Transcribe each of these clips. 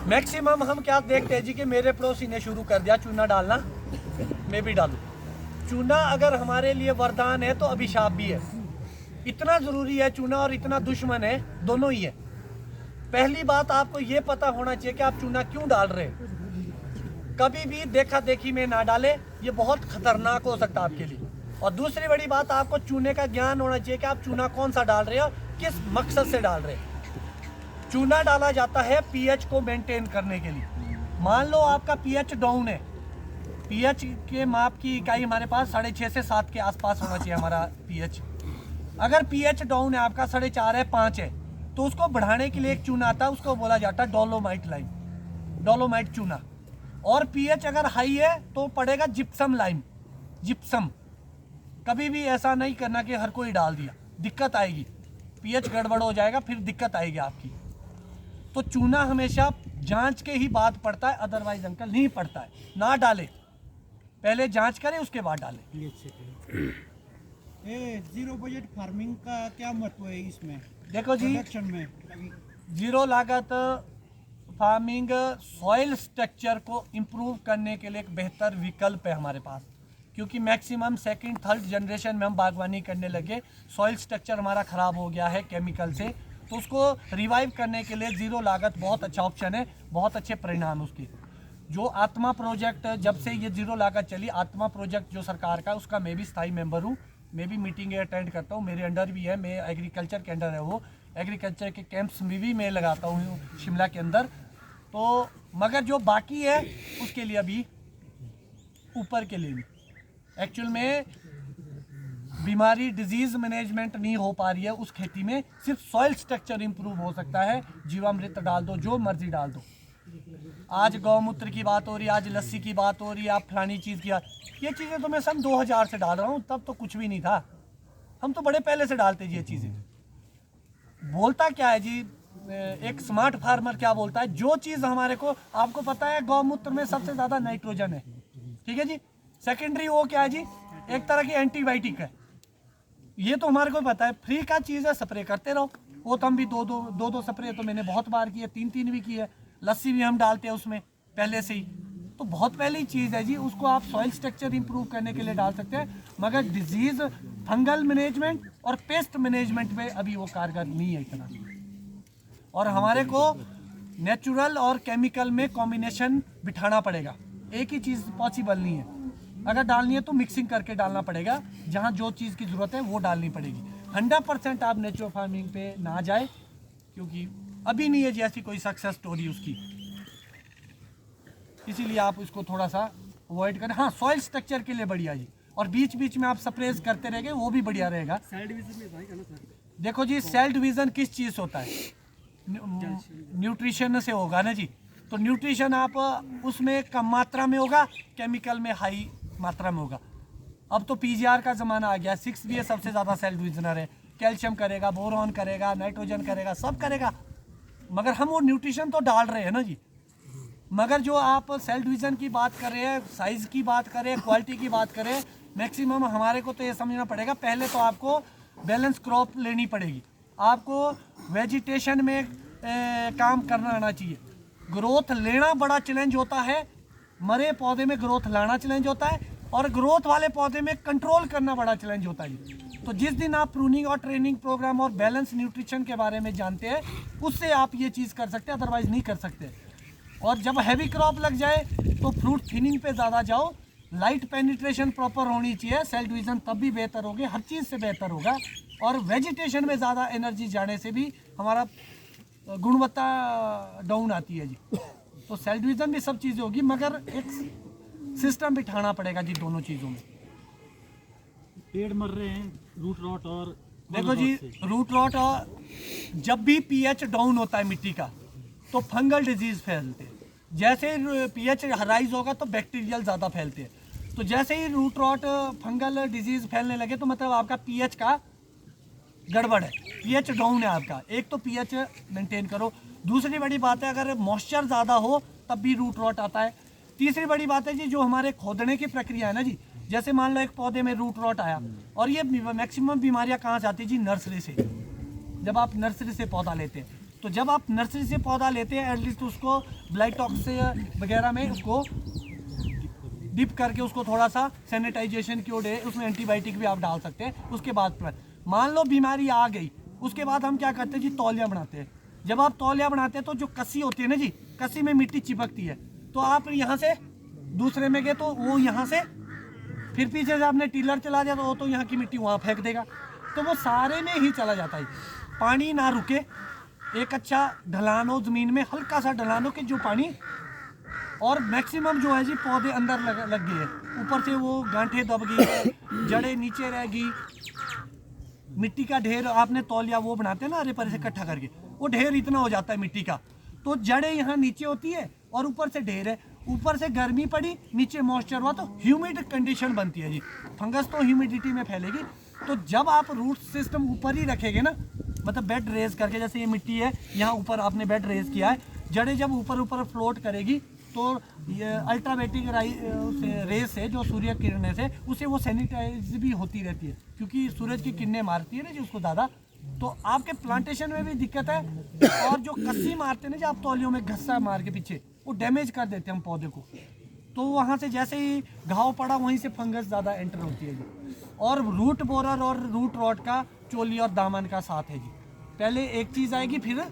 Maximum हम क्या देखते हैं जी कि मेरे पड़ोसी ने शुरू कर दिया चूना डालना, मैं भी डालूं। चूना अगर हमारे लिए वरदान है तो अभिशाप भी है। इतना ज़रूरी है चूना और इतना दुश्मन है, दोनों ही है। पहली बात आपको ये पता होना चाहिए कि आप चूना क्यों डाल रहे हैं। कभी भी देखा देखी में ना डालें, ये बहुत खतरनाक हो सकता है आपके लिए। और दूसरी बड़ी बात, आपको चूने का ज्ञान होना चाहिए कि आप चूना कौन सा डाल रहे हो, किस मकसद से डाल रहे हैं। चूना डाला जाता है पीएच को मेंटेन करने के लिए। मान लो आपका पीएच डाउन है, पीएच के माप की इकाई हमारे पास 6.5 से 7 के आसपास होना चाहिए हमारा पीएच। अगर पीएच डाउन है आपका 4.5 है, 5 है, तो उसको बढ़ाने के लिए एक चूना आता है, उसको बोला जाता है डोलोमाइट लाइम, डोलोमाइट चूना। और पीएच अगर हाई है तो पड़ेगा जिप्सम लाइम, जिप्सम। कभी भी ऐसा नहीं करना कि हर कोई डाल दिया, दिक्कत आएगी, पीएच गड़बड़ हो जाएगा, फिर दिक्कत आएगी आपकी। तो चूना हमेशा जांच के ही बाद पड़ता है, अदरवाइज अंकल नहीं पड़ता है। ना डाले, पहले जांच करें उसके बाद डालें। जीरो बजट फार्मिंग का क्या महत्व है इसमें? देखो जी, प्रोडक्शन में जीरो लागत फार्मिंग सॉइल स्ट्रक्चर को इम्प्रूव करने के लिए एक बेहतर विकल्प है हमारे पास। क्योंकि मैक्सिमम सेकंड थर्ड जनरेशन में हम बागवानी करने लगे, सॉइल स्ट्रक्चर हमारा ख़राब हो गया है केमिकल से, तो उसको रिवाइव करने के लिए ज़ीरो लागत बहुत अच्छा ऑप्शन है, बहुत अच्छे परिणाम उसके। जो आत्मा प्रोजेक्ट, जब से ये ज़ीरो लागत चली, आत्मा प्रोजेक्ट जो सरकार का, उसका मैं भी स्थायी मेंबर हूँ, मैं भी मीटिंग अटेंड करता हूँ, मेरे अंडर भी है, मैं एग्रीकल्चर के अंडर है, वो एग्रीकल्चर के कैंप्स में भी मैं लगाता हूँ शिमला के अंदर। तो मगर जो बाकी है उसके लिए अभी ऊपर के लिए एक्चुअल में बीमारी डिजीज मैनेजमेंट नहीं हो पा रही है उस खेती में, सिर्फ सॉइल स्ट्रक्चर इंप्रूव हो सकता है। जीवामृत डाल दो, जो मर्जी डाल दो। आज गौमूत्र की बात हो रही है, आज लस्सी की बात हो रही है, आप फलानी चीज़ की, ये चीज़ें तो मैं सन 2000 से डाल रहा हूँ, तब तो कुछ भी नहीं था, हम तो बड़े पहले से डालते जी ये चीज़ें। बोलता क्या है जी, एक स्मार्ट फार्मर क्या बोलता है, जो चीज़ हमारे को, आपको पता है गौमूत्र में सबसे ज़्यादा नाइट्रोजन है, ठीक है जी। सेकेंडरी वो क्या है जी, एक तरह की एंटीबायोटिक है, ये तो हमारे को पता है। फ्री का चीज़ है, स्प्रे करते रहो। वो तो हम भी दो स्प्रे तो मैंने बहुत बार किए, 3 भी किए। लस्सी भी हम डालते हैं उसमें पहले से ही, तो बहुत पहले ही चीज़ है जी, उसको आप सॉइल स्ट्रक्चर इंप्रूव करने के लिए डाल सकते हैं। मगर डिजीज़, फंगल मैनेजमेंट और पेस्ट मैनेजमेंट में अभी वो कारगर नहीं है इतना। और हमारे को नेचुरल और केमिकल में कॉम्बिनेशन बिठाना पड़ेगा, एक ही चीज़ पॉसिबल नहीं है। अगर डालनी है तो मिक्सिंग करके डालना पड़ेगा, जहाँ जो चीज़ की ज़रूरत है वो डालनी पड़ेगी। 100% आप नेचुरल फार्मिंग पे ना जाए, क्योंकि अभी नहीं है जी ऐसी कोई सक्सेस स्टोरी उसकी, इसीलिए आप उसको थोड़ा सा अवॉइड करें। हाँ, सॉइल स्ट्रक्चर के लिए बढ़िया जी, और बीच बीच में आप स्प्रेज करते रहेंगे, वो भी बढ़िया रहेगा। सेल डिवीजन में भाई ना सर, देखो जी, सेल डिवीज़न किस चीज़ से होता है? न्यूट्रिशन से होगा ना जी। तो न्यूट्रिशन आप उसमें कम मात्रा में होगा, केमिकल में हाई मात्रा में होगा। अब तो पीजीआर का ज़माना आ गया, 6 भी सबसे ज़्यादा सेल डिविजनर है, कैल्शियम करेगा, बोरॉन करेगा, नाइट्रोजन करेगा, सब करेगा। मगर हम वो न्यूट्रिशन तो डाल रहे हैं ना जी। मगर जो आप सेल डिवीज़न की बात कर रहे हैं, साइज़ की बात करें, क्वालिटी की बात करें, मैक्सिमम हमारे को तो ये समझना पड़ेगा, पहले तो आपको बैलेंस क्रॉप लेनी पड़ेगी, आपको वेजिटेशन में काम करना आना चाहिए। ग्रोथ लेना बड़ा चैलेंज होता है, मरे पौधे में ग्रोथ लाना चैलेंज होता है, और ग्रोथ वाले पौधे में कंट्रोल करना बड़ा चैलेंज होता है। तो जिस दिन आप प्रूनिंग और ट्रेनिंग प्रोग्राम और बैलेंस न्यूट्रिशन के बारे में जानते हैं, उससे आप ये चीज़ कर सकते हैं, अदरवाइज नहीं कर सकते। और जब हैवी क्रॉप लग जाए तो फ्रूट थिनिंग पे ज़्यादा जाओ, लाइट पेनिट्रेशन प्रॉपर होनी चाहिए, सेल डिवीज़न तब भी बेहतर होगी, हर चीज़ से बेहतर होगा। और वेजिटेशन में ज़्यादा एनर्जी जाने से भी हमारा गुणवत्ता डाउन आती है जी। तो सेल डिवीज़न भी सब चीज़ें होगी, मगर एक सिस्टम बिठाना पड़ेगा जी दोनों चीज़ों में। पेड़ मर रहे हैं रूट रॉट और देखो जी, रूट रॉट, और जब भी पीएच डाउन होता है मिट्टी का तो फंगल डिजीज़ फैलते हैं। जैसे ही पीएच राइज होगा तो बैक्टीरियल ज़्यादा फैलते हैं। तो जैसे ही रूट रॉट, फंगल डिजीज़ फैलने लगे तो मतलब आपका पीएच का गड़बड़ है, पीएच डाउन है आपका। एक तो पीएच मेंटेन करो, दूसरी बड़ी बात है अगर मॉइस्चर ज़्यादा हो तब भी रूट रॉट आता है। तीसरी बड़ी बात है जी, जो हमारे खोदने की प्रक्रिया है ना जी, जैसे मान लो एक पौधे में रूट रॉट आया, और ये मैक्सिमम बीमारियां कहाँ से आती है जी? नर्सरी से। जब आप नर्सरी से पौधा लेते हैं तो जब आप नर्सरी से पौधा लेते हैं एटलीस्ट उसको ब्लाइटॉक्स से वगैरह में उसको डिप करके उसको थोड़ा सा सैनिटाइजेशन की ओर उसमें एंटीबायोटिक भी आप डाल सकते हैं। उसके बाद मान लो बीमारी आ गई, उसके बाद हम क्या करते हैं जी, तौलिया बनाते हैं। जब आप तौलिया बनाते हैं तो जो कसी होती है ना जी, कसी में मिट्टी चिपकती है, तो आप यहाँ से दूसरे में गए तो वो यहाँ से फिर पीछे से आपने टीलर चला दिया तो वो तो यहाँ की मिट्टी वहाँ फेंक देगा, तो वो सारे में ही चला जाता है। पानी ना रुके, एक अच्छा ढलान हो, ज़मीन में हल्का सा ढलान हो कि जो पानी और मैक्सिमम जो है जी पौधे अंदर लग गए हैं, ऊपर से वो गांठें दब गई है, जड़ें नीचे रह गई, मिट्टी का ढेर आपने तौलिया वो बनाते हैं ना अरे पर से इकट्ठा करके, वो ढेर इतना हो जाता है मिट्टी का, तो जड़ें यहाँ नीचे होती है और ऊपर से ढेर है, ऊपर से गर्मी पड़ी नीचे मॉइस्चर हुआ तो ह्यूमिड कंडीशन बनती है जी, फंगस तो ह्यूमिडिटी में फैलेगी। तो जब आप रूट सिस्टम ऊपर ही रखेंगे ना, मतलब बेड रेज करके, जैसे ये मिट्टी है यहाँ ऊपर आपने बेड रेज किया है, जड़ें जब ऊपर ऊपर फ्लोट करेगी तो ये अल्ट्रावेटिक रेज से जो सूर्य किरणें से उसे वो सैनिटाइज भी होती रहती है, क्योंकि सूरज की किरणें मारती है ना जी उसको ज़्यादा, तो आपके प्लांटेशन में भी दिक्कत है। और जो कस्सी मारते हैं ना जी आप तौलियों में घस्सा मार के पीछे, वो डैमेज कर देते हैं हम पौधे को, तो वहाँ से जैसे ही घाव पड़ा वहीं से फंगस ज़्यादा एंटर होती है जी। और रूट बोरर और रूट रॉट का चोली और दामन का साथ है जी, पहले एक चीज़ आएगी फिर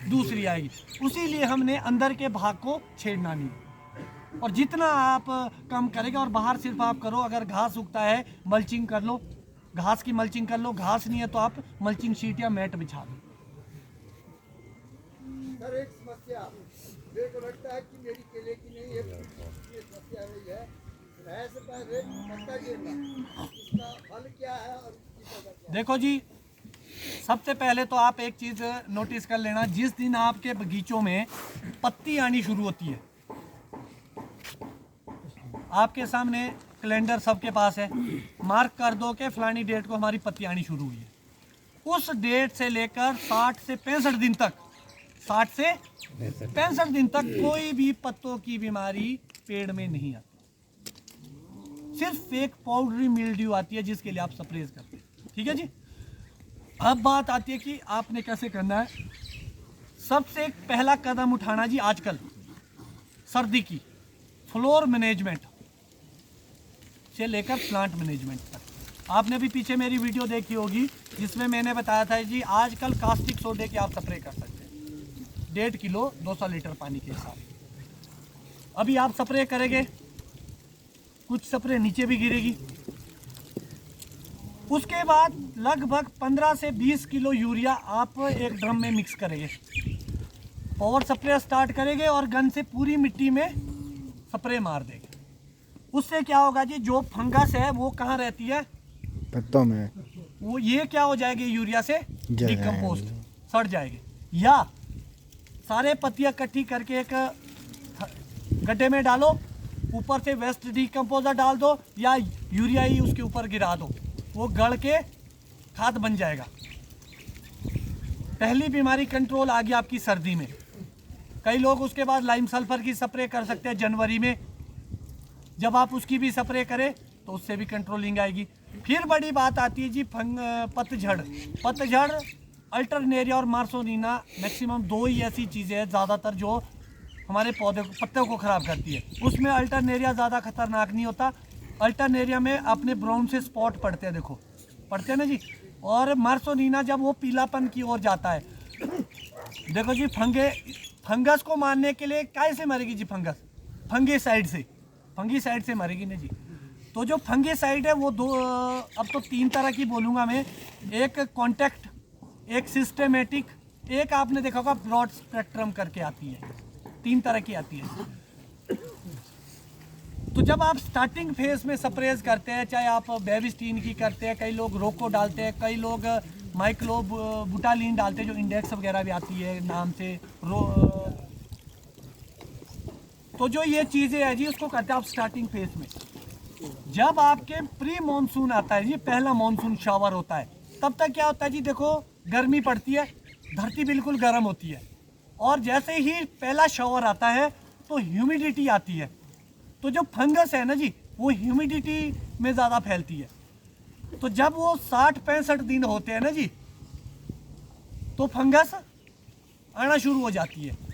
दूसरी आएगी, उसी लिए हमने अंदर के भाग को छेड़ना नहीं। और जितना आप कम करेंगे, और बाहर सिर्फ आप करो, अगर घास उगता है मल्चिंग कर लो, घास की मल्चिंग कर लो, घास नहीं है तो आप मल्चिंग शीट या मैट बिछा दो। सर एक समस्या मेरे को लगता है कि मेरी केले की नहीं ये समस्या हुई है, भैंस का पत्ता गिरना, इसका हल क्या है और इसकी वजह क्या है? देखो जी, सबसे पहले तो आप एक चीज़ नोटिस कर लेना, जिस दिन आपके बगीचों में पत्ती आनी शुरू होती है, आपके सामने कैलेंडर सबके पास है, मार्क कर दो कि फलानी डेट को हमारी पत्ती आनी शुरू हुई है। उस डेट से लेकर 60 से 65 दिन तक, 60 से 65 दिन तक कोई भी पत्तों की बीमारी पेड़ में नहीं आती, सिर्फ एक पाउडरी मिल्ड्यू आती है जिसके लिए आप स्प्रेज करते हैं। ठीक है जी। अब बात आती है कि आपने कैसे करना है। सबसे पहला कदम उठाना जी आजकल सर्दी की फ्लोर मैनेजमेंट से लेकर प्लांट मैनेजमेंट तक। आपने भी पीछे मेरी वीडियो देखी होगी जिसमें मैंने बताया था जी आजकल कास्टिक सोडे की आप स्प्रे कर सकते हैं 1.5 किलो 200 लीटर पानी के हिसाब। अभी आप स्प्रे करेंगे, कुछ स्प्रे नीचे भी गिरेगी, उसके बाद लगभग 15 से 20 किलो यूरिया आप एक ड्रम में मिक्स करेंगे, पावर स्प्रे स्टार्ट करेंगे और गन से पूरी मिट्टी में स्प्रे मार देंगे। उससे क्या होगा जी, जो फंगस है वो कहाँ रहती है, पत्तों में, वो ये क्या हो जाएगी, यूरिया से डिकम्पोस्ट सड़ जाएगी। या सारे पत्तियाँ इकट्ठी करके एक गड्ढे में डालो, ऊपर से वेस्ट डिकम्पोजर डाल दो या यूरिया ही उसके ऊपर गिरा दो, वो गड़ के खाद बन जाएगा। पहली बीमारी कंट्रोल आ गई आपकी सर्दी में। कई लोग उसके बाद लाइम सल्फर की स्प्रे कर सकते हैं जनवरी में, जब आप उसकी भी स्प्रे करें तो उससे भी कंट्रोलिंग आएगी। फिर बड़ी बात आती है जी पतझड़। पतझड़ अल्टरनेरिया और मार्सोनिना मैक्सिमम 2 ही ऐसी चीज़ें हैं ज़्यादातर जो हमारे पौधे को पत्तों को ख़राब करती है। उसमें अल्टरनेरिया ज़्यादा खतरनाक नहीं होता, अल्टरनेरिया में अपने ब्राउन से स्पॉट पड़ते हैं, देखो पड़ते हैं ना जी। और मार्सोनिना जब वो पीलापन की ओर जाता है, देखो जी फंगस को मारने के लिए कैसे मरेगी जी फंगस, फंगीसाइड से मरेगी ना जी। तो जो फंगीसाइड है वो अब तो 3 तरह की बोलूँगा मैं, एक कॉन्टैक्ट, एक सिस्टेमेटिक, एक आपने देखा होगा ब्रॉड स्पेक्ट्रम करके आती है, 3 तरह की आती है। तो जब आप स्टार्टिंग फेज में स्प्रेज करते हैं, चाहे आप बेविस्टीन की करते हैं, कई लोग रोको डालते हैं, कई लोग माइक्लो बुटालिन डालते हैं जो इंडेक्स वगैरह भी आती है नाम से, तो जो ये चीज़ें हैं जी उसको करते हैं आप स्टार्टिंग फेज में। जब आपके प्री मानसून आता है जी, पहला मानसून शावर होता है, तब तक क्या होता है जी, देखो गर्मी पड़ती है, धरती बिल्कुल गर्म होती है, और जैसे ही पहला शावर आता है तो ह्यूमिडिटी आती है, तो जो फंगस है ना जी वो ह्यूमिडिटी में ज़्यादा फैलती है। तो जब वो 60-65 दिन होते हैं ना जी, तो फंगस आना शुरू हो जाती है।